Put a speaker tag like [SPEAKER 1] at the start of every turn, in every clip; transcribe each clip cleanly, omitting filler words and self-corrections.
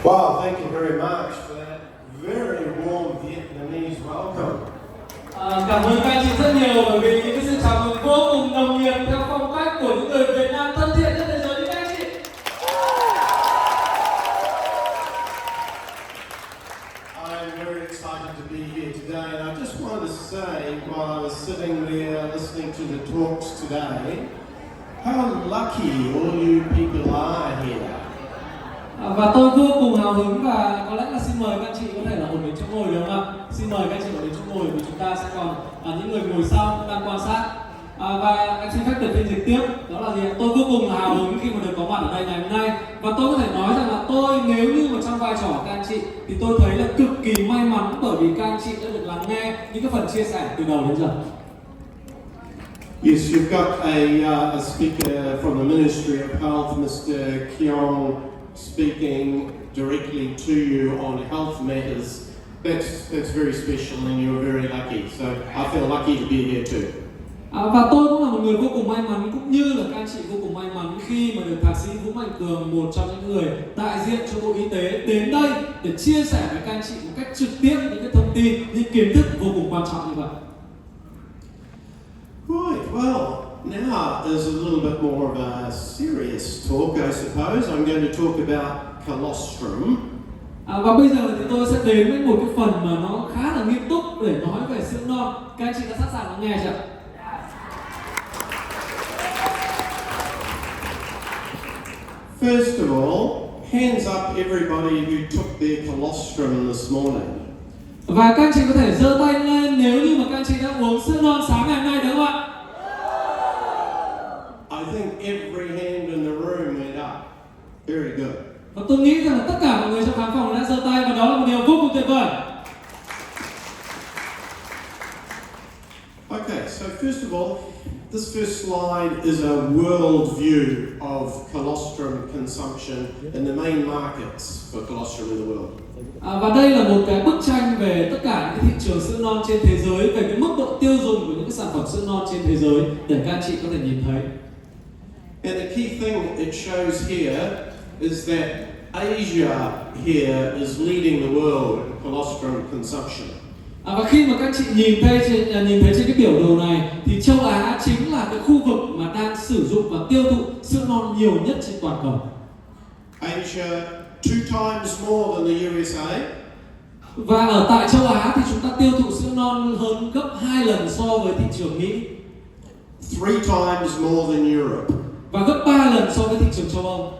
[SPEAKER 1] Wow, thank you very much for that very warm Vietnamese welcome.
[SPEAKER 2] Cảm ơn các anh chị rất nhiều bởi vì những cái sự chào mừng vô cùng nồng nhiệt theo phong cách của những người Việt Nam thân thiện nhất thế giới như các anh chị.
[SPEAKER 1] I'm very excited to be here today, and I just wanted to say, while I was sitting there listening to the talks today, how lucky all you people are here.
[SPEAKER 2] Và tôi vô cùng hào hứng và có lẽ là xin mời các anh chị có thể là ổn định chỗ ngồi được không ạ? Xin mời các anh chị ổn định chỗ ngồi vì chúng ta sẽ còn những người ngồi sau cũng đang quan sát. Và em xin phép được phiên dịch tiếp, đó là gì ạ? Tôi vô cùng hào hứng khi mà được có mặt ở đây ngày hôm nay và tôi có thể nói rằng là tôi nếu như mà trong vai trò các anh chị thì tôi thấy là cực kỳ may mắn bởi vì các anh chị đã được lắng nghe những cái phần chia sẻ từ đầu đến giờ.
[SPEAKER 1] Yes, you've got a speaker from the Ministry of Health, Mr. Keong, speaking directly to you on health matters. That's very special, and you're very lucky. So I feel lucky to be here too.
[SPEAKER 2] Và tôi cũng là một người vô cùng may mắn cũng như là các anh chị vô cùng may mắn khi mà được thạc sĩ Vũ Mạnh Cường, một trong những người đại diện cho Bộ Y tế đến đây để chia sẻ với các anh chị một cách trực tiếp những cái thông tin, những kiến thức vô cùng quan trọng như vậy.
[SPEAKER 1] Right, well, now is a little bit more of a serious talk, I suppose. I'm going to talk about colostrum.
[SPEAKER 2] Và bây giờ thì tôi sẽ đến với một cái phần mà nó khá là nghiêm túc để nói về sữa non. Các anh chị đã sẵn sàng lắng nghe chưa?
[SPEAKER 1] First of all, hands up everybody who took their colostrum this morning.
[SPEAKER 2] Và các anh chị có thể giơ tay lên nếu như mà các anh chị đã uống sữa non sáng ngày hôm nay được không ạ?
[SPEAKER 1] I think every hand in the room went up. Very good.
[SPEAKER 2] Và tôi nghĩ rằng là tất cả mọi người trong khán phòng đã giơ tay và đó là một điều vô cùng tuyệt vời.
[SPEAKER 1] Okay, so first of all, this first slide is a world view of colostrum consumption and the main markets for colostrum in the world.
[SPEAKER 2] Và đây là một cái bức tranh về tất cả những thị trường sữa non trên thế giới, về cái mức độ tiêu dùng của những cái sản phẩm sữa non trên thế giới để các anh chị có thể nhìn thấy.
[SPEAKER 1] And the key thing it shows here is that Asia here is leading the world in colostrum consumption.
[SPEAKER 2] Và khi mà các anh chị nhìn thấy trên cái biểu đồ này thì châu Á chính là cái khu vực mà đang sử dụng và tiêu thụ sữa non nhiều nhất trên toàn cầu.
[SPEAKER 1] Asia 2 times more than the USA.
[SPEAKER 2] Và ở tại châu Á thì chúng ta tiêu thụ sữa non hơn gấp 2 lần so với thị trường Mỹ.
[SPEAKER 1] 3 times more than Europe.
[SPEAKER 2] Và gấp 3 lần so với thị trường châu Âu.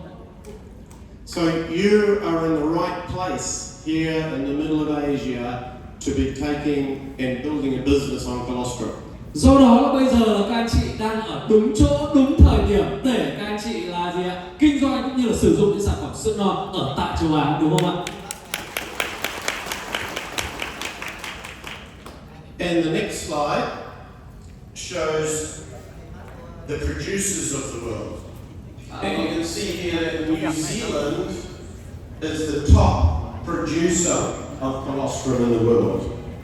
[SPEAKER 1] So you are in the right place here in the middle of Asia to be taking and building a business on colostrum.
[SPEAKER 2] Do đó là bây giờ là các anh chị đang ở đúng chỗ, đúng thời điểm để các anh chị là gì ạ? Kinh doanh cũng như là sử dụng những sản phẩm sữa non ở tại châu Á, đúng không ạ?
[SPEAKER 1] And the next slide shows the producers of the world. And you can see here that New Zealand is the top producer of colostrum in the world.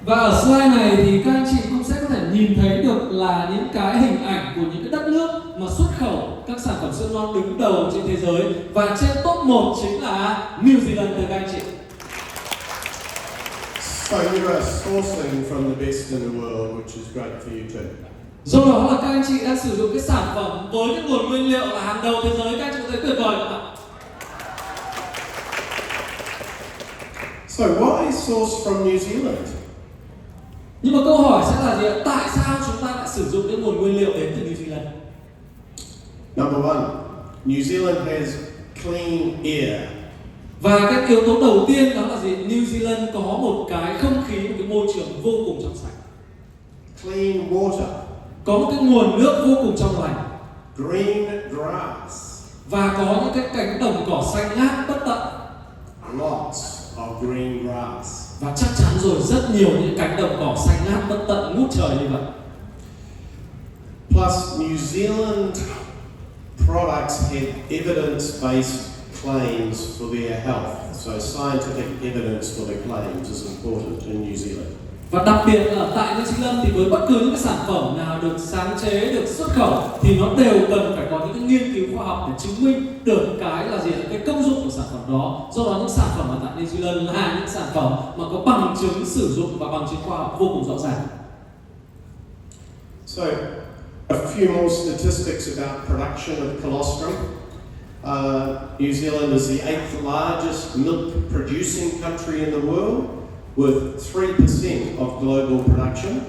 [SPEAKER 2] Và ở slide này thì các anh chị cũng sẽ có thể nhìn thấy được là những cái hình ảnh của những cái đất nước mà xuất khẩu các sản phẩm sữa non đứng đầu trên thế giới. Và trên top 1 chính là New Zealand thưa các anh chị.
[SPEAKER 1] So you are sourcing from the best in the world, which is great for you too.
[SPEAKER 2] Do đó là các anh chị đang sử dụng cái sản phẩm với những nguồn nguyên liệu là hàng đầu thế giới, các anh chị có thấy tuyệt vời không ạ?
[SPEAKER 1] So why source from New Zealand?
[SPEAKER 2] Nhưng mà câu hỏi sẽ là gì ạ? Tại sao chúng ta lại sử dụng những nguồn nguyên liệu đến từ New Zealand?
[SPEAKER 1] Number one, New Zealand has clean air.
[SPEAKER 2] Và cái yếu tố đầu tiên đó là gì? New Zealand có một cái không khí, một cái môi trường vô cùng trong sạch.
[SPEAKER 1] Clean water.
[SPEAKER 2] Có một cái nguồn nước vô cùng trong lành.
[SPEAKER 1] Green grass.
[SPEAKER 2] Và có những cái cánh đồng cỏ xanh ngát bất tận.
[SPEAKER 1] Lots of green grass.
[SPEAKER 2] Và chắc chắn rồi rất nhiều những cánh đồng cỏ xanh ngát bất tận ngút trời như vậy.
[SPEAKER 1] Plus, New Zealand products have evidence-based claims for their health. So scientific evidence for the claims is important in New Zealand.
[SPEAKER 2] Và đặc biệt là tại New Zealand thì với bất cứ những cái sản phẩm nào được sáng chế, được xuất khẩu thì nó đều cần phải có những cái những nghiên cứu khoa học để chứng minh được cái là gì, cái công dụng của sản phẩm đó. Do đó những sản phẩm ở tại New Zealand là những sản phẩm mà có bằng chứng sử dụng và bằng chứng khoa học vô cùng rõ ràng.
[SPEAKER 1] So, a few more statistics about production of colostrum. New Zealand is the 8th largest milk producing country in the world, with 3% of global production.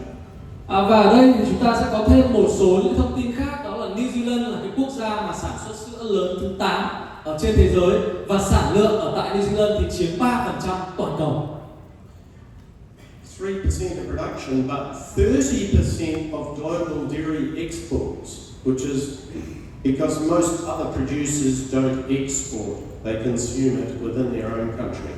[SPEAKER 2] Và ở đây thì chúng ta sẽ có thêm một số những thông tin khác, đó là New Zealand là cái quốc gia mà sản xuất sữa lớn thứ 8 ở trên thế giới, và sản lượng ở tại New Zealand thì chiếm 3% toàn cầu.
[SPEAKER 1] 3% of production, but 30% of global dairy exports, which is because most other producers don't export, they consume it within their own country.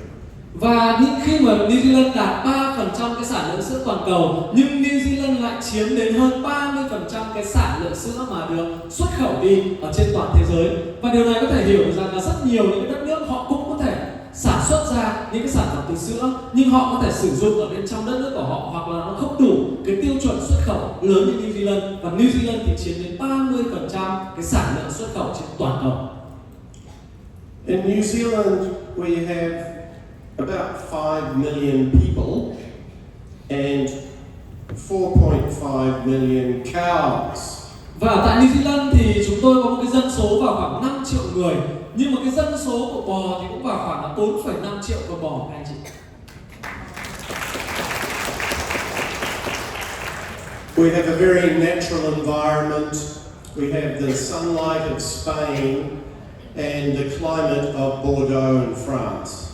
[SPEAKER 2] Và những khi mà New Zealand đạt 3% cái sản lượng sữa toàn cầu, nhưng New Zealand lại chiếm đến hơn 30% cái sản lượng sữa mà được xuất khẩu đi ở trên toàn thế giới. Và điều này có thể hiểu được rằng là rất nhiều những cái đất nước họ cũng có thể sản xuất ra những cái sản phẩm từ sữa, nhưng họ có thể sử dụng ở bên trong đất nước của họ, hoặc là nó không đủ cái tiêu chuẩn xuất khẩu lớn như New Zealand, và New Zealand thì chiếm đến 30% cái sản lượng xuất khẩu trên toàn cầu.
[SPEAKER 1] In New Zealand, we have about 5 million people and 4.5 million cows.
[SPEAKER 2] Và ở tại New Zealand thì chúng tôi có một cái dân số vào khoảng 5 triệu người, nhưng mà cái dân số của bò thì cũng vào khoảng là 4,5 triệu con bò các anh chị.
[SPEAKER 1] We have a very natural environment. We have the sunlight of Spain and the climate of Bordeaux in France.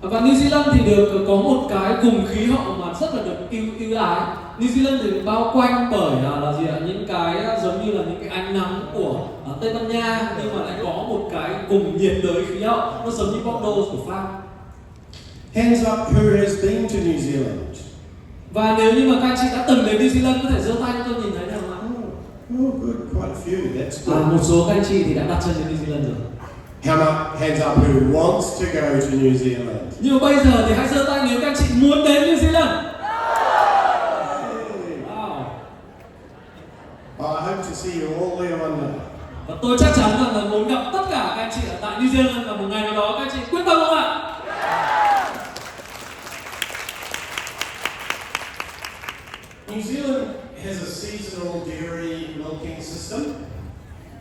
[SPEAKER 2] Và New Zealand thì được có một cái vùng khí hậu mà rất là được ưu ái. New Zealand thì được bao quanh bởi là gì ạ? Những cái giống như là những cái ánh nắng của Tây Ban Nha, nhưng mà lại có một cái vùng nhiệt đới khí hậu nó giống như Bordeaux của Pháp.
[SPEAKER 1] Hands up who has been to New Zealand.
[SPEAKER 2] Và nếu như mà các anh chị đã từng đến New Zealand có thể giơ tay cho tôi nhìn thấy được không ạ?
[SPEAKER 1] Oh, good, quite a few. That's good.
[SPEAKER 2] Một số các anh chị thì đã đặt chân đến New Zealand rồi.
[SPEAKER 1] Hands up who wants to go to New Zealand.
[SPEAKER 2] Nhưng mà bây giờ thì hãy giơ tay nếu các anh chị muốn đến New Zealand. Wow.
[SPEAKER 1] I hope to see you all there one day.
[SPEAKER 2] Và tôi chắc chắn rằng là muốn gặp tất cả các anh chị ở tại New Zealand vào một ngày nào đó. Các anh chị quyết tâm không ạ?
[SPEAKER 1] New Zealand has a seasonal dairy milking system.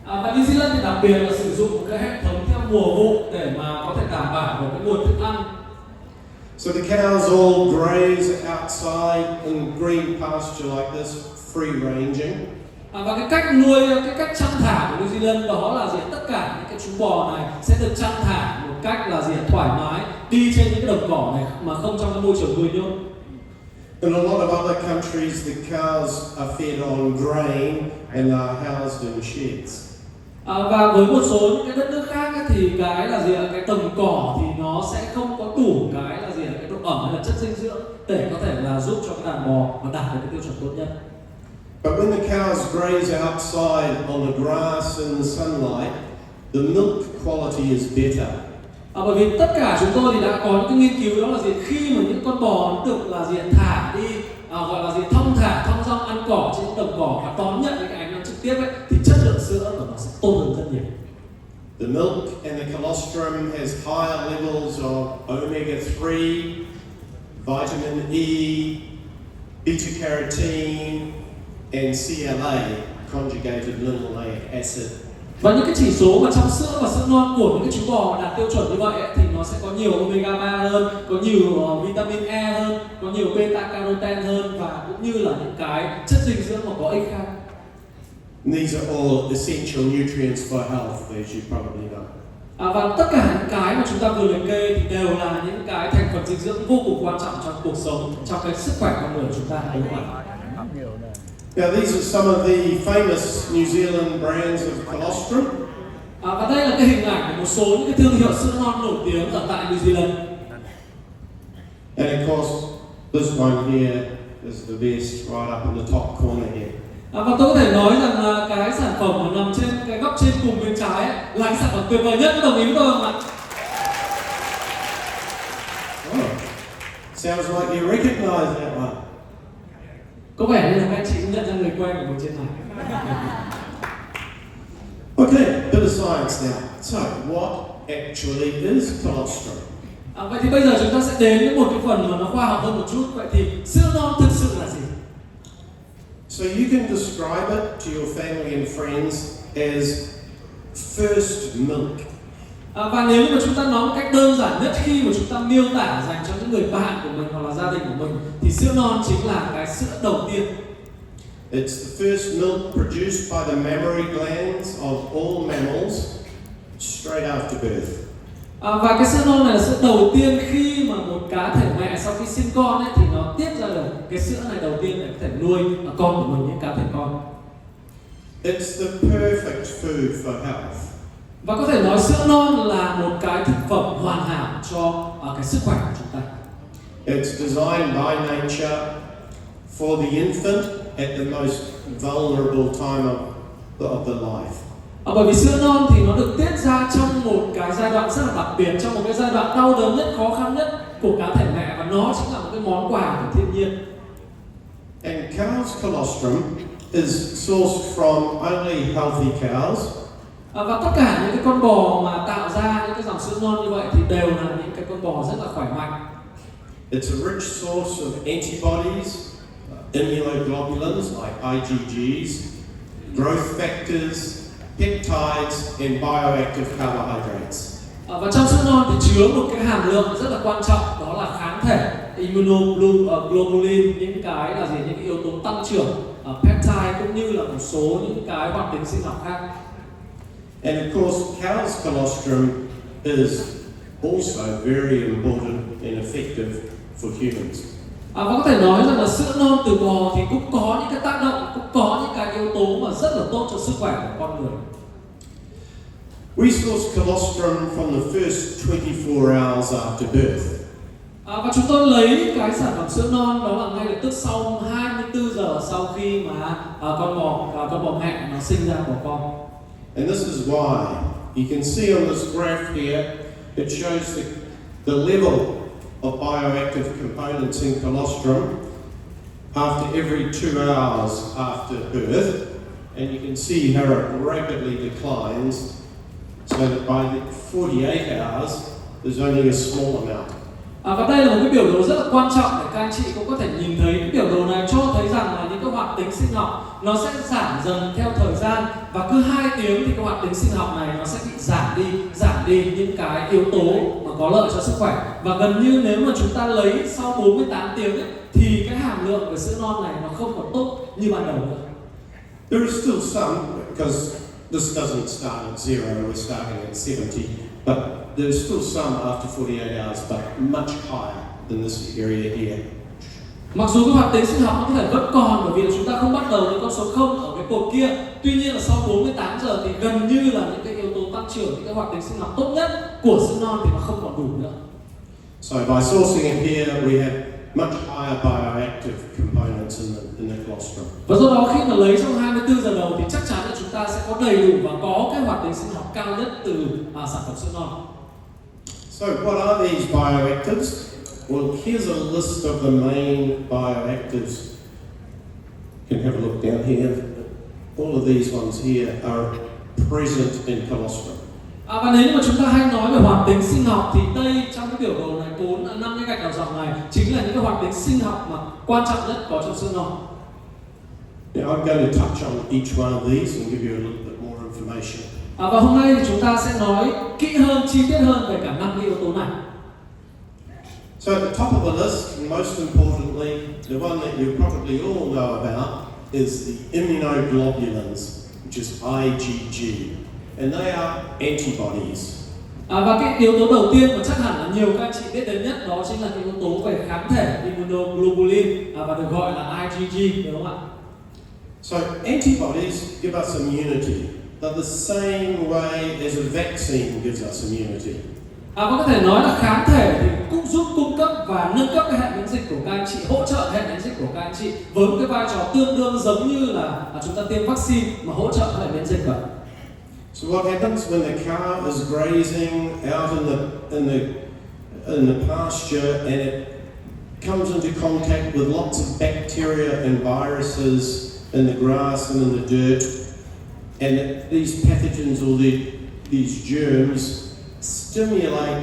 [SPEAKER 2] Và New Zealand thì đặc biệt là sử dụng một cái hệ thống theo mùa vụ để mà có thể đảm bảo được cái nguồn thức ăn.
[SPEAKER 1] So the cows all graze outside in green pasture like this, free ranging.
[SPEAKER 2] Và cái cách nuôi, cái cách chăn thả của New Zealand đó là gì? Tất cả những cái chú bò này sẽ được chăn thả một cách là gì? Thoải mái, đi trên những cái đồng cỏ này mà không trong cái môi trường nuôi nhốt.
[SPEAKER 1] In a lot of other countries, the cows are fed on grain and are housed in sheds.
[SPEAKER 2] Và với một số những cái đất nước khác ấy, thì cái là gì ạ? Cái đồng cỏ thì nó sẽ không có đủ cái là gì ạ? Cái độ ẩm hay là chất dinh dưỡng để có thể là giúp cho cái đàn bò và đạt được cái tiêu chuẩn tốt nhất.
[SPEAKER 1] But when the cows graze outside on the grass in the sunlight, the milk quality is better.
[SPEAKER 2] Bởi vì tất cả chúng tôi thì đã có những cái nghiên cứu đó là gì? Khi mà những con bò nó được là gì? Thả đi, gọi là gì? Thong dong ăn cỏ trên đồng cỏ và đón nhận những cái ánh nắng trực tiếp ấy, thì chất lượng sữa của nó sẽ tốt hơn rất nhiều.
[SPEAKER 1] The milk and the colostrum has higher levels of omega-3, vitamin E, beta-carotene, and CLA, conjugated linoleic acid.
[SPEAKER 2] Và những cái chỉ số mà trong sữa và sữa non của những cái chú bò đạt tiêu chuẩn như vậy ấy, thì nó sẽ có nhiều omega 3 hơn, có nhiều vitamin E hơn, có nhiều beta carotene hơn, và cũng như là những cái chất dinh dưỡng mà có ích khác.
[SPEAKER 1] These are all essential nutrients for health, as you probably know.
[SPEAKER 2] Và tất cả những cái mà chúng ta vừa liệt kê thì đều là những cái thành phần dinh dưỡng vô cùng quan trọng trong cuộc sống, trong cái sức khỏe con người của chúng ta, đúng không ạ?
[SPEAKER 1] Now, these are some of the famous New Zealand brands of colostrum.
[SPEAKER 2] Và đây là cái hình ảnh của một số những cái thương hiệu sữa non nổi tiếng ở tại New Zealand.
[SPEAKER 1] And of course, this one here is the best, right up in the top corner here.
[SPEAKER 2] Và tôi có thể nói rằng là cái sản phẩm mà nằm trên cái góc trên cùng bên trái ấy, là cái sản phẩm tuyệt vời nhất, đồng ý với tôi không ạ?
[SPEAKER 1] Oh, sounds like you recognize that one.
[SPEAKER 2] Có vẻ như là các anh chị cũng nhận ra người quen của mình trên này.
[SPEAKER 1] Okay, Now, so what actually is colostrum?
[SPEAKER 2] Vậy thì bây giờ chúng ta sẽ đến với một cái phần mà nó khoa học hơn một chút. Vậy thì sữa non thực sự là gì?
[SPEAKER 1] So you can describe it to your family and friends as first milk.
[SPEAKER 2] Và nếu như mà chúng ta nói một cách đơn giản nhất khi mà chúng ta miêu tả dành cho những người bạn của mình hoặc là gia đình của mình thì sữa non chính là cái sữa đầu tiên.
[SPEAKER 1] It's the first milk produced by the mammary glands of all mammals straight after birth.
[SPEAKER 2] Và cái sữa non này là sữa đầu tiên khi mà một cá thể mẹ sau khi sinh con ấy, thì nó tiết ra được cái sữa này đầu tiên để có thể nuôi con của mình, những cá thể con.
[SPEAKER 1] It's the perfect food for health.
[SPEAKER 2] Và có thể nói sữa non là một cái thực phẩm hoàn hảo cho cái sức khỏe của chúng ta.
[SPEAKER 1] It's designed by nature for the infant at the most vulnerable time of the life.
[SPEAKER 2] Bởi vì sữa non thì nó được tiết ra trong một cái giai đoạn rất là đặc biệt, trong một cái giai đoạn đau đớn nhất, khó khăn nhất của cá thể mẹ, và nó chính là một cái món quà của thiên nhiên.
[SPEAKER 1] And cow's colostrum is sourced from only healthy cows.
[SPEAKER 2] Và tất cả những cái con bò mà tạo ra những cái dòng sữa non như vậy thì đều là những cái con bò rất là khỏe mạnh.
[SPEAKER 1] It's a rich source of antibodies, immunoglobulins like IgGs, growth factors, peptides, and bioactive carbohydrates.
[SPEAKER 2] Và trong sữa non thì chứa một cái hàm lượng rất là quan trọng, đó là kháng thể, immunoglobulin, những cái là gì, những cái yếu tố tăng trưởng, peptide cũng như là một số những cái hoạt tính sinh học khác.
[SPEAKER 1] And of course, cow's colostrum is also very important and effective for humans.
[SPEAKER 2] Và có thể nói rằng là sữa non từ bò thì cũng có những cái tác động, cũng có những cái yếu tố mà rất là tốt cho sức khỏe của con người.
[SPEAKER 1] We source colostrum from the first 24 hours after birth.
[SPEAKER 2] Và chúng tôi lấy cái sản phẩm sữa non đó là ngay lập tức sau 24 giờ sau khi mà con bò mẹ nó sinh ra của con.
[SPEAKER 1] And this is why you can see on this graph here, it shows the level of bioactive components in colostrum after every 2 hours after birth, and you can see how it rapidly declines, so that by the 48 hours there's only a small amount.
[SPEAKER 2] Và đây là một cái biểu đồ rất là quan trọng để các anh chị cũng có thể nhìn thấy. Cái biểu đồ này cho thấy rằng là những cái hoạt tính sinh học nó sẽ giảm dần theo thời gian, và cứ 2 tiếng thì cái hoạt tính sinh học này nó sẽ bị giảm đi những cái yếu tố mà có lợi cho sức khỏe. Và gần như nếu mà chúng ta lấy sau 48 tiếng ấy, thì cái hàm lượng của sữa non này nó không còn tốt như ban đầu nữa.
[SPEAKER 1] There is still some, because this doesn't start at 0, we're starting at 70, but there's still some after 48 hours, but much higher than this area here.
[SPEAKER 2] Mặc dù cái hoạt tính sinh học nó có thể vẫn còn, bởi vì là chúng ta không bắt đầu với con số 0 ở cái cột kia. Tuy nhiên là sau 48 giờ thì gần như là những cái yếu tố tăng trưởng, những cái hoạt tính sinh học tốt nhất của sữa non thì nó không còn đủ nữa.
[SPEAKER 1] So by sourcing it here, we have much higher bioactive components in the colostrum.
[SPEAKER 2] Và do đó khi mà lấy trong 24 giờ đầu thì chắc chắn là chúng ta sẽ có đầy đủ và có cái hoạt tính sinh học cao nhất từ sản phẩm sữa non.
[SPEAKER 1] So what are these bioactives? Well, here's a list of the main bioactives. You can have a look down here. All of these ones here are present in colostrum.
[SPEAKER 2] Và nếu mà chúng ta hay nói về hoạt tính sinh học thì đây trong cái biểu đồ này 5 cái gạch đầu dòng này chính là những cái hoạt tính sinh học mà quan trọng nhất có trong sữa non.
[SPEAKER 1] Now I'm going to touch on each one of these and give you a little bit more information.
[SPEAKER 2] Và hôm nay thì chúng ta sẽ nói kỹ hơn, chi tiết hơn về cả 5 cái yếu tố này.
[SPEAKER 1] So at the top of the list, and most importantly, the one that you probably all know about is the immunoglobulins, which is IgG, and they are antibodies.
[SPEAKER 2] Và cái yếu tố đầu tiên mà chắc hẳn là nhiều các anh chị biết đến nhất đó chính là cái yếu tố về kháng thể immunoglobulin, và được gọi là IgG, đúng không ạ?
[SPEAKER 1] So antibodies give us immunity. They're the same way as a vaccine gives us immunity.
[SPEAKER 2] Và có thể nói là kháng thể thì cũng giúp cung cấp và nâng cấp cái hệ miễn dịch của các anh chị, hỗ trợ hệ miễn dịch của các anh chị với một cái vai trò tương đương giống như là chúng ta tiêm vaccine mà hỗ trợ hệ miễn dịch vậy.
[SPEAKER 1] So what happens when the cow is grazing out in the pasture and it comes into contact with lots of bacteria and viruses in the grass and in the dirt, and these pathogens or these germs stimulate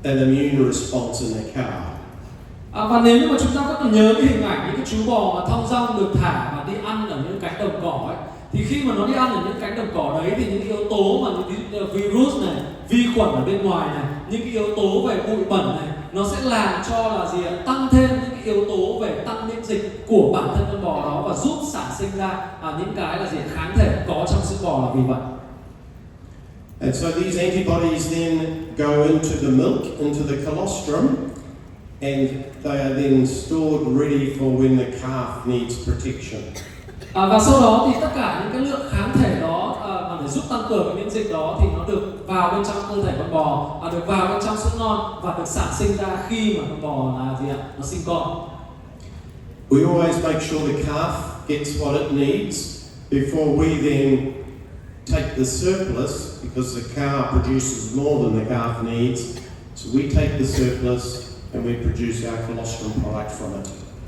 [SPEAKER 1] an immune response in the cow.
[SPEAKER 2] Và nếu như mà chúng ta có còn nhớ cái hình ảnh những cái chú bò mà thong dong được thả và đi ăn ở những cánh đồng cỏ ấy, thì khi mà nó đi ăn ở những cánh đồng cỏ đấy thì những yếu tố mà những virus này, vi khuẩn ở bên ngoài này, những cái yếu tố về bụi bẩn này, nó sẽ làm cho là gì ạ? Tăng thêm những cái yếu tố về tăng miễn dịch của bản thân con bò đó và giúp sản sinh ra những cái là gì? Kháng thể có trong sữa bò là vì vậy.
[SPEAKER 1] And so these antibodies then go into the milk, into the colostrum, and they are then stored ready for when the calf needs protection.
[SPEAKER 2] Và sau đó thì tất cả những cái lượng kháng thể đó mà để giúp tăng cường cái miễn dịch đó thì nó được vào bên trong cơ thể con bò, được vào bên trong sữa non và được sản sinh ra khi mà con bò là gì ạ? Nó sinh con.
[SPEAKER 1] We always make sure the calf gets what it needs before we then take the surplus, because the cow produces more than the calf needs. So we take the surplus and we produce our colostrum product from it.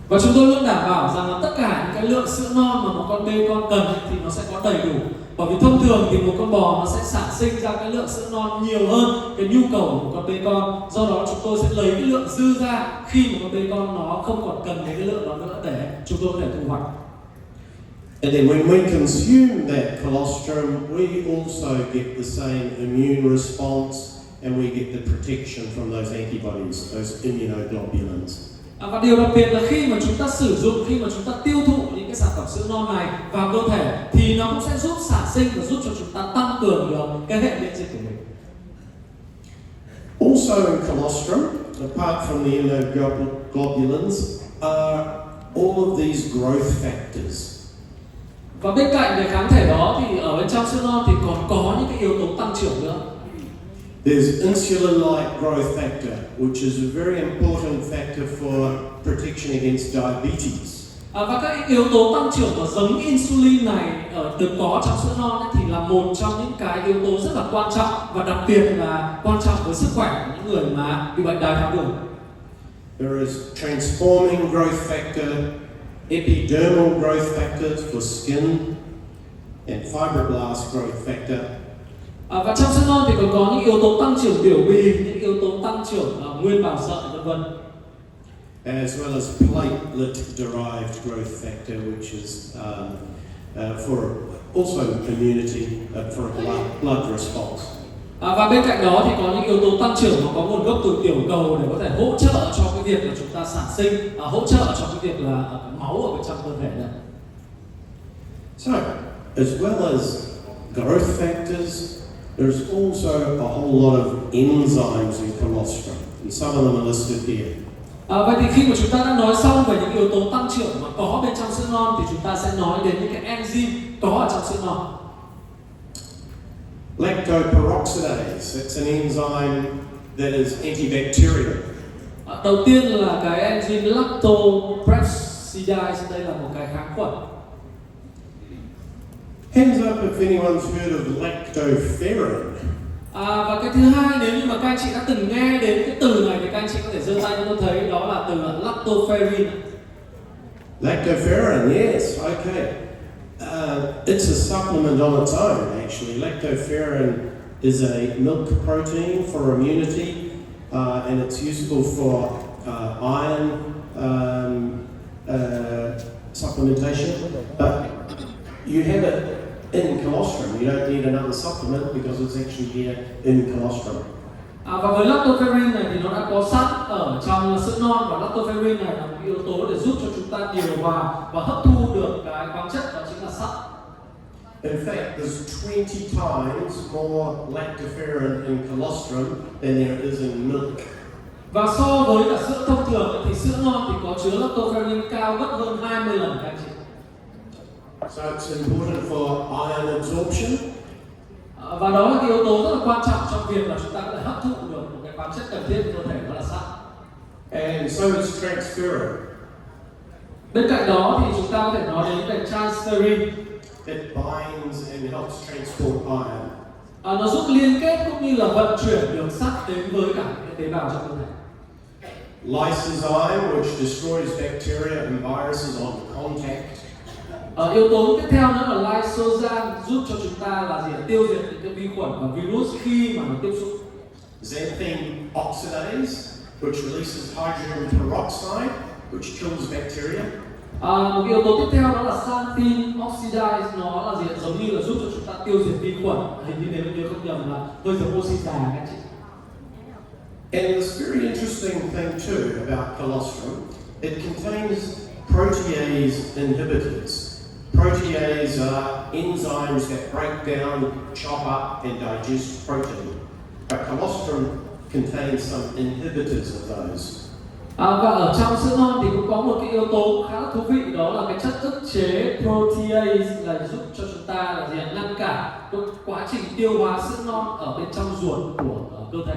[SPEAKER 2] Và chúng tôi luôn đảm bảo rằng là tất cả những cái lượng sữa non mà một con bê con cần thì nó sẽ có đầy đủ. Bởi vì thông thường thì một con bò nó sẽ sản sinh ra cái lượng sữa non nhiều hơn cái nhu cầu của một con bê con. Do đó chúng tôi sẽ lấy cái lượng dư ra khi một con bê con nó không còn cần đến cái lượng đó nữa để chúng tôi có thể thu hoạch.
[SPEAKER 1] And then when we consume that colostrum, we also get the same immune response and we get the protection from those antibodies, those immunoglobulins.
[SPEAKER 2] Và điều đặc biệt là khi mà chúng ta sử dụng, khi mà chúng ta tiêu thụ những cái sản phẩm sữa non này vào cơ thể thì nó cũng sẽ giúp sản sinh và giúp cho chúng ta tăng cường được cái hệ miễn dịch của mình.
[SPEAKER 1] Also in colostrum, apart from the immunoglobulins, are all of these growth factors.
[SPEAKER 2] Và bên cạnh cái kháng thể đó thì ở bên trong sữa non thì còn có những cái yếu tố tăng trưởng nữa.
[SPEAKER 1] There's insulin-like growth factor, which is a very important factor for protection against diabetes.
[SPEAKER 2] Và các yếu tố tăng trưởng mà giống insulin này được có trong sữa non ấy, thì là một trong những cái yếu tố rất là quan trọng và đặc biệt là quan trọng với sức khỏe của những người mà bị bệnh đái tháo đường. There
[SPEAKER 1] is transforming growth factor, epidermal growth factors for skin, and fibroblast growth factor.
[SPEAKER 2] Và trong sữa non thì còn có những yếu tố tăng trưởng biểu bì, những yếu tố tăng trưởng nguyên bào sợi vân vân.
[SPEAKER 1] As well as platelet-derived growth factor, which is for also immunity, for a blood response.
[SPEAKER 2] Và bên cạnh đó thì có những yếu tố tăng trưởng mà có nguồn gốc từ tiểu cầu để có thể hỗ trợ cho cái việc là chúng ta sản sinh, hỗ trợ cho cái việc là máu ở bên trong cơ thể này.
[SPEAKER 1] So, as well as growth factors, there's also a whole lot of enzymes in colostrum, and some of them are listed here.
[SPEAKER 2] Vậy thì khi mà chúng ta đã nói xong về những yếu tố tăng trưởng mà có bên trong sữa non thì chúng ta sẽ nói đến những cái enzyme có ở trong sữa non.
[SPEAKER 1] Lactoperoxidase, that's an enzyme that is antibacterial.
[SPEAKER 2] Đầu tiên là cái enzyme lactoperoxidase, đây là một cái kháng khuẩn.
[SPEAKER 1] Hands up if anyone's heard of lactoferrin.
[SPEAKER 2] Và cái thứ hai, nếu như mà các anh chị đã từng nghe đến cái từ này thì các anh chị có thể giơ tay cho tôi thấy, đó là từ lactoferrin.
[SPEAKER 1] Lactoferrin, yes, okay. It's a supplement on its own, actually. Lactoferrin is a milk protein for immunity, and it's useful for iron supplementation. But you have it in colostrum. You don't need another supplement because it's actually here in colostrum.
[SPEAKER 2] Và với lactoferrin này thì nó đã có sẵn ở trong sữa non, và lactoferrin này là một yếu tố để giúp cho chúng ta điều hòa và hấp thu được cái khoáng chất, đó chính là sắt.
[SPEAKER 1] In fact, there's 20 times more lactoferrin in colostrum than there is in milk.
[SPEAKER 2] Và so với cả sữa thông thường thì sữa non thì có chứa lactoferrin cao gấp hơn 20 lần các anh chị.
[SPEAKER 1] So it's important for iron absorption.
[SPEAKER 2] Và đó là cái yếu tố rất là quan trọng trong việc là chúng ta có thể hấp thụ được một cái khoáng chất cần thiết của cơ thể, đó là sắt.
[SPEAKER 1] And so is transferrin.
[SPEAKER 2] Bên cạnh đó thì chúng ta có thể nói đến về transferrin.
[SPEAKER 1] It binds and helps transport iron.
[SPEAKER 2] Nó giúp liên kết cũng như là vận chuyển đường sắt đến với cả những tế bào trong cơ thể.
[SPEAKER 1] Lysozyme, which destroys bacteria and viruses on contact.
[SPEAKER 2] Yếu tố tiếp theo nữa là lysozyme giúp cho chúng ta là gì? Tiêu diệt những cái vi khuẩn và virus khi mà nó tiếp xúc.
[SPEAKER 1] Xanthine oxidase, which releases hydrogen peroxide, which kills bacteria.
[SPEAKER 2] Một cái yếu tố tiếp theo đó là xanthine oxidase, nó là gì? Giống như là giúp cho chúng ta tiêu diệt vi khuẩn. Hình như nếu không nhầm là hơi giống oxy già các chị.
[SPEAKER 1] And this very interesting thing too about colostrum, it contains protease inhibitors. Protease are enzymes that break down, chop up and digest protein. But colostrum contains some inhibitors of those.
[SPEAKER 2] Và ở trong sữa non thì cũng có một cái yếu tố khá là thú vị, đó là cái chất ức chế protease là giúp cho chúng ta là gì? Ngăn cản quá trình tiêu hóa sữa non ở bên trong ruột của cơ thể.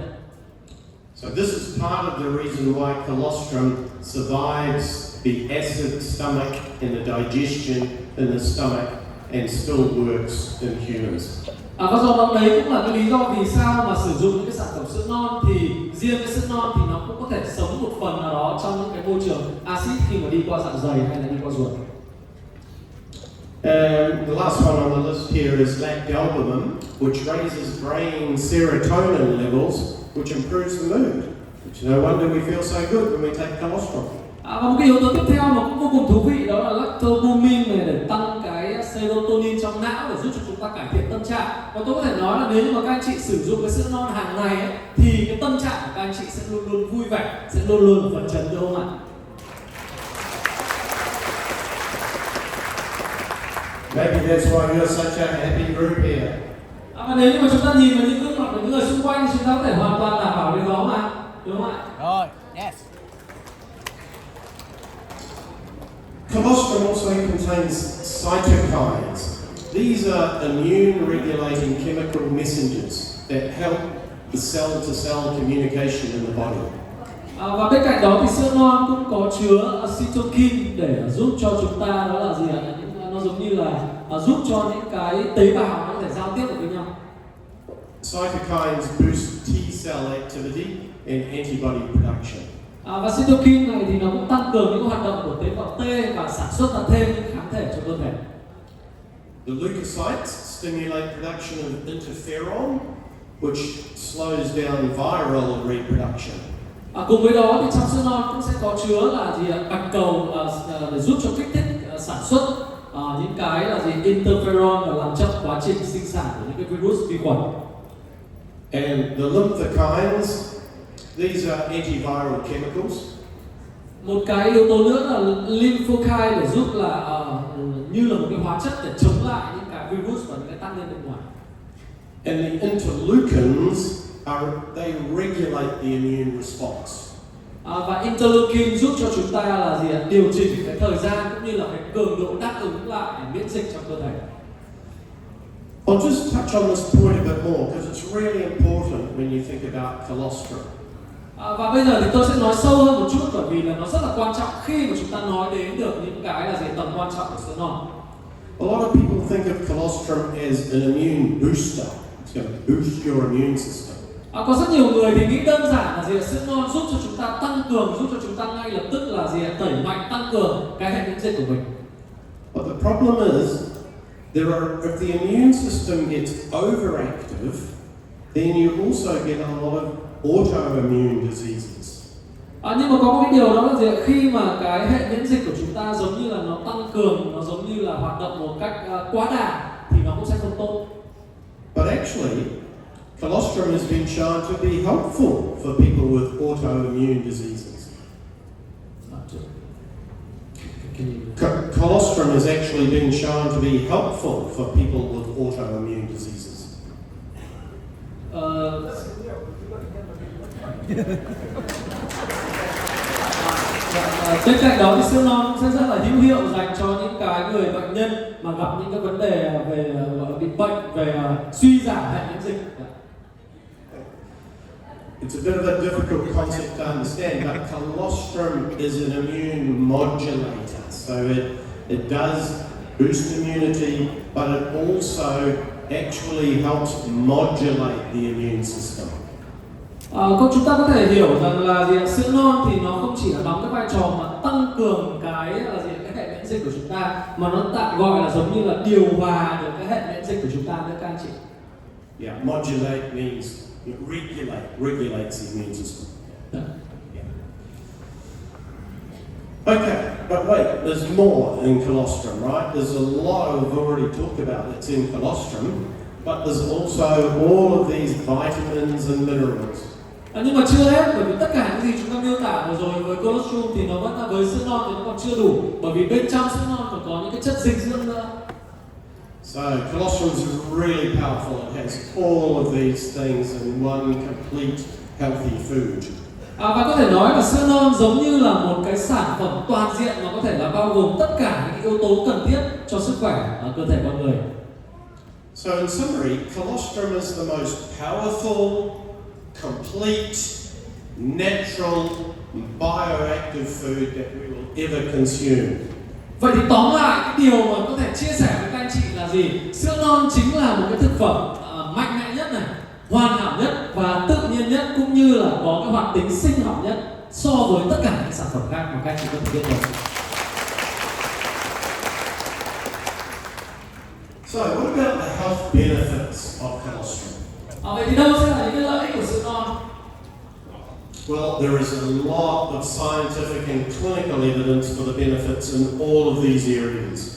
[SPEAKER 1] So this is part of the reason why colostrum survives the acid stomach and the digestion in the stomach and still works in humans.
[SPEAKER 2] Và do đó đấy cũng là cái lý do vì sao mà sử dụng những cái sản phẩm sữa non thì riêng cái sữa non thì nó cũng có thể sống một phần nào đó trong những cái môi trường axit khi mà đi qua dạ dày hay là đi qua ruột.
[SPEAKER 1] The last one on the list here is lactalbumin, which raises brain serotonin levels, which improves the mood. Which no wonder we feel so good when we take colostrum.
[SPEAKER 2] Và một cái yếu tố tiếp theo mà cũng vô cùng thú vị đó là lactalbumin này để tăng cái serotonin trong não để giúp cho chúng ta cải thiện tâm trạng. Và tôi có thể nói là nếu như mà các anh chị sử dụng cái sữa non hàng ngày ấy, thì cái tâm trạng của các anh chị sẽ luôn luôn vui vẻ, sẽ luôn luôn phấn chấn, đúng không ạ?
[SPEAKER 1] Maybe that's why you're such a happy group here.
[SPEAKER 2] Và nếu như mà chúng ta nhìn vào những gương mặt của những người xung quanh, chúng ta có thể hoàn toàn đảm bảo điều đó mà, đúng không ạ?
[SPEAKER 3] Rồi, yes.
[SPEAKER 1] Colostrum also contains cytokines. These are immune regulating chemical messengers that help the cell-to-cell communication in the body.
[SPEAKER 2] Và bên cạnh đó thì sữa non cũng có chứa cytokine để giúp cho chúng ta, đó là gì ạ? Nó giống như là giúp cho những cái tế bào có thể giao tiếp được với nhau.
[SPEAKER 1] Cytokines boost T-cell activity and antibody production.
[SPEAKER 2] Và cytokine này thì nó cũng tăng cường những hoạt động của tế bào T và sản xuất ra thêm những kháng thể cho cơ thể.
[SPEAKER 1] The leukocytes stimulate production of interferon, which slows down viral reproduction.
[SPEAKER 2] Cùng với đó thì trong sữa non cũng sẽ có chứa là gì ạ? Bạch cầu để giúp cho kích thích sản xuất những cái là gì? Interferon và làm chậm quá trình sinh sản của những cái virus vi khuẩn.
[SPEAKER 1] And the lymphokines, these are antiviral chemicals.
[SPEAKER 2] Một cái yếu tố nữa là lymphokine để giúp là như là một cái hóa chất để chống lại những cái virus và những cái tác nhân bên ngoài.
[SPEAKER 1] And the interleukins they regulate the immune response.
[SPEAKER 2] Và interleukin giúp cho chúng ta là gì ạ? Điều chỉnh cái thời gian cũng như là cái cường độ đáp ứng lại miễn dịch trong cơ thể.
[SPEAKER 1] I'll just touch on this point a bit more because it's really important when you think about colostrum.
[SPEAKER 2] Và bây giờ thì tôi sẽ nói sâu hơn một chút bởi vì là nó rất là quan trọng khi mà chúng ta nói đến được những cái là gì tầm quan trọng của sữa non.
[SPEAKER 1] A lot of people think of colostrum as an immune booster. It's going to boost your immune system.
[SPEAKER 2] Có rất nhiều người thì nghĩ đơn giản là gì sữa non giúp cho chúng ta tăng cường, giúp cho chúng ta ngay lập tức là gì tẩy mạnh, tăng cường cái hệ miễn dịch của mình.
[SPEAKER 1] But the problem is, if the immune system gets overactive, then you also get a lot of autoimmune diseases.
[SPEAKER 2] Nhưng mà có một cái điều đó là gì khi mà cái hệ miễn dịch của chúng ta giống như là nó tăng cường, nó giống như là hoạt động một cách quá đà thì nó cũng sẽ không tốt.
[SPEAKER 1] But actually, colostrum has been shown to be helpful for people with autoimmune diseases. Colostrum has actually been shown to be helpful for people with autoimmune diseases.
[SPEAKER 2] Bên cạnh đó thì sữa non cũng sẽ rất là hữu hiệu dành cho những cái người bệnh nhân mà gặp những cái vấn đề về bị bệnh, về suy giảm hệ miễn dịch.
[SPEAKER 1] It's a bit of a difficult concept to understand, but colostrum is an immune modulator. So it does boost immunity, but it also actually helps modulate the immune system.
[SPEAKER 2] Chúng ta có thể hiểu rằng là gì sữa non thì nó không chỉ là đóng cái vai trò mà tăng cường cái là gì cái hệ miễn dịch của chúng ta, mà nó tạm gọi là giống như là điều hòa được cái hệ miễn dịch của chúng ta nữa các anh chị.
[SPEAKER 1] Yeah, modulate means regulates the immune system. Okay, but wait, there's more in colostrum, right? There's a lot we've already talked about that's in colostrum, but there's also all of these vitamins and minerals.
[SPEAKER 2] Nhưng mà chưa hết, bởi vì tất cả những gì chúng ta miêu tả vừa rồi với colostrum thì nó vẫn là với sữa non thì nó còn chưa đủ, bởi vì bên trong sữa non còn có những cái chất dinh dưỡng nữa.
[SPEAKER 1] So colostrum is really powerful. It has all of these things in one complete healthy food.
[SPEAKER 2] Và có thể nói là sữa non giống như là một cái sản phẩm toàn diện mà có thể là bao gồm tất cả những yếu tố cần thiết cho sức khỏe ở cơ thể con người.
[SPEAKER 1] So in summary, colostrum is the most powerful, complete, natural, bioactive food that we will ever consume.
[SPEAKER 2] Vậy thì tóm lại cái điều mà có thể chia sẻ với các anh chị là gì? Sữa non chính là một cái thực phẩm mạnh mẽ nhất này, hoàn hảo nhất và tự nhiên nhất, cũng như là có cái hoạt tính sinh học nhất so với tất cả những sản phẩm khác mà các anh chị có thể biết được.
[SPEAKER 1] So what about the health benefits of colostrum?
[SPEAKER 2] Vậy thì đâu sẽ là những cái lợi ích của sữa non?
[SPEAKER 1] Well, there is a lot of scientific and clinical evidence for the benefits in all of these areas.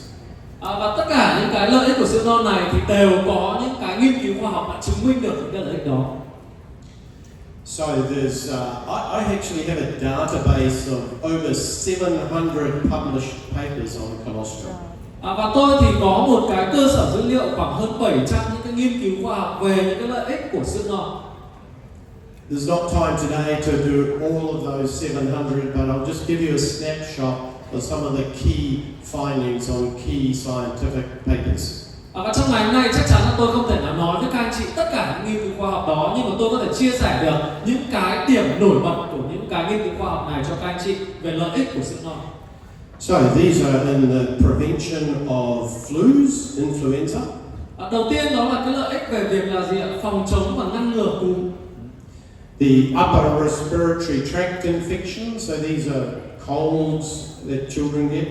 [SPEAKER 2] Và tất cả những cái lợi ích của sữa non này thì đều có những cái nghiên cứu khoa học đã chứng minh được những cái lợi ích đó.
[SPEAKER 1] So there's, I actually have a database of over 700 published papers on colostrum.
[SPEAKER 2] Và tôi thì có một cái cơ sở dữ liệu khoảng hơn 700 những cái nghiên cứu khoa học về những cái lợi ích của sữa non.
[SPEAKER 1] There's not time today to do all of those 700, but I'll just give you a snapshot of some of the key findings on key scientific papers.
[SPEAKER 2] Và trong ngày hôm nay chắc chắn là tôi không thể nào nói với các anh chị tất cả những nghiên cứu khoa học đó, nhưng mà tôi có thể chia sẻ được những cái điểm nổi bật của những cái nghiên cứu khoa học này cho các anh chị về lợi ích của sữa non.
[SPEAKER 1] So these are in the prevention of flus, influenza.
[SPEAKER 2] Đầu tiên đó là cái lợi ích về việc là gì ạ? Phòng chống và ngăn ngừa cúm.
[SPEAKER 1] The upper respiratory tract infections, so these are colds that children get.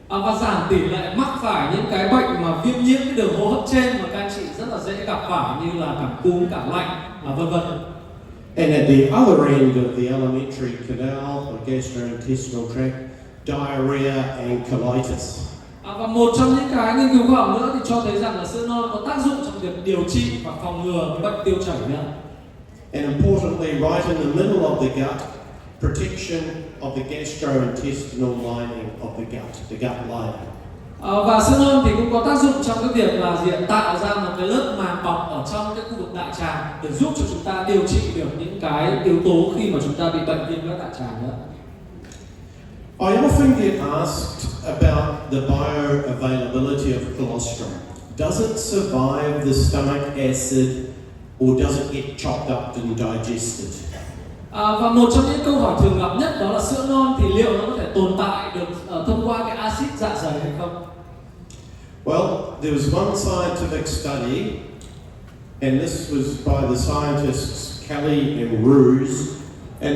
[SPEAKER 2] Và giảm tỷ lệ mắc phải những cái bệnh mà viêm nhiễm cái đường hô hấp trên mà các anh chị rất là dễ gặp phải, như là cảm cúm, cảm lạnh, vân vân.
[SPEAKER 1] And at the other end of the alimentary canal or gastrointestinal tract, diarrhea and colitis.
[SPEAKER 2] Và một trong những cái nghiên cứu khoa học nữa thì cho thấy rằng là sữa non có tác dụng trong việc điều trị và phòng ngừa bệnh tiêu chảy nữa.
[SPEAKER 1] And importantly, right in the middle of the gut, protection of the gastrointestinal lining of the gut lining.
[SPEAKER 2] Và sữa non thì cũng có tác dụng trong cái việc là gì ạ? Tạo ra một cái lớp màng bọc ở trong cái khu vực đại tràng để giúp cho chúng ta điều trị được những cái yếu tố khi mà chúng ta bị bệnh viêm loét đại tràng nữa.
[SPEAKER 1] I often get asked about the bioavailability of colostrum. Does it survive the stomach acid or does it get chopped up and digested?
[SPEAKER 2] Và một trong những câu hỏi thường gặp nhất đó là sữa non thì liệu nó có thể tồn tại được thông qua cái axit dạ dày hay không?
[SPEAKER 1] Well, there was one scientific study, and this was by the scientists Kelly and Ruse, and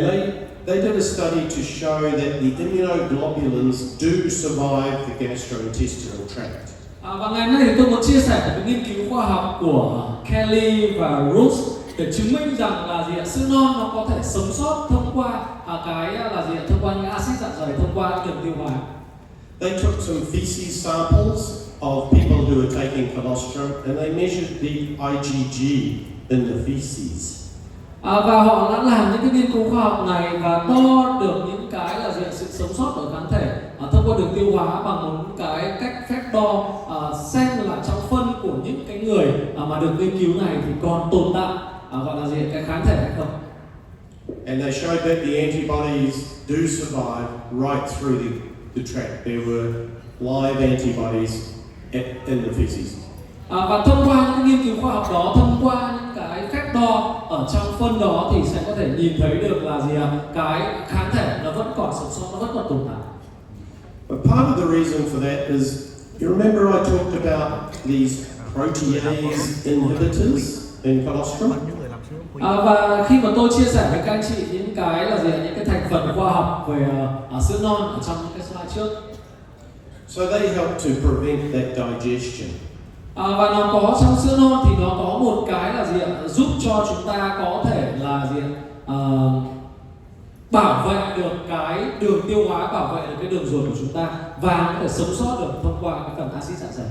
[SPEAKER 1] they did a study to show that the immunoglobulins do survive the gastrointestinal tract.
[SPEAKER 2] Và ngày hôm nay thì tôi muốn chia sẻ một nghiên cứu khoa học của Kelly và Ruse để chứng minh rằng là gì ạ? Sữa non nó có thể sống sót thông qua cái là gì ạ? Thông qua những axit dạ dày, thông qua đường tiêu hóa.
[SPEAKER 1] They took some feces samples of people who were taking colostrum, and they measured the IgG in the feces.
[SPEAKER 2] Và họ đã làm những cái nghiên cứu khoa học này và đo được những cái là gì ạ? Sự sống sót của kháng thể thông qua đường tiêu hóa bằng một cái cách phép đo xem là trong phân của những cái người mà được nghiên cứu này thì còn tồn tại gọi là gì ạ? Cái kháng thể hay không.
[SPEAKER 1] And they showed that the antibodies do survive right through the tract. There were live antibodies in the feces.
[SPEAKER 2] Và thông qua những nghiên cứu khoa học đó, thông qua những cái phép đo ở trong phân đó thì sẽ có thể nhìn thấy được là gì ạ? Cái kháng thể nó vẫn còn sống sót, nó vẫn còn tồn tại.
[SPEAKER 1] But part of the reason for that is, you remember I talked about these protease inhibitors in colostrum?
[SPEAKER 2] Và khi mà tôi chia sẻ với các anh chị những cái là gì ạ? Những cái thành phần khoa học về sữa non ở trong những cái slide trước.
[SPEAKER 1] So they help to prevent that digestion.
[SPEAKER 2] Và nó có trong sữa non thì nó có một cái là gì ạ? Giúp cho chúng ta có thể là gì ạ? Bảo vệ được cái đường tiêu hóa, bảo vệ được cái đường ruột của chúng ta và có thể sống sót được thông qua cái phần axit dạ dày.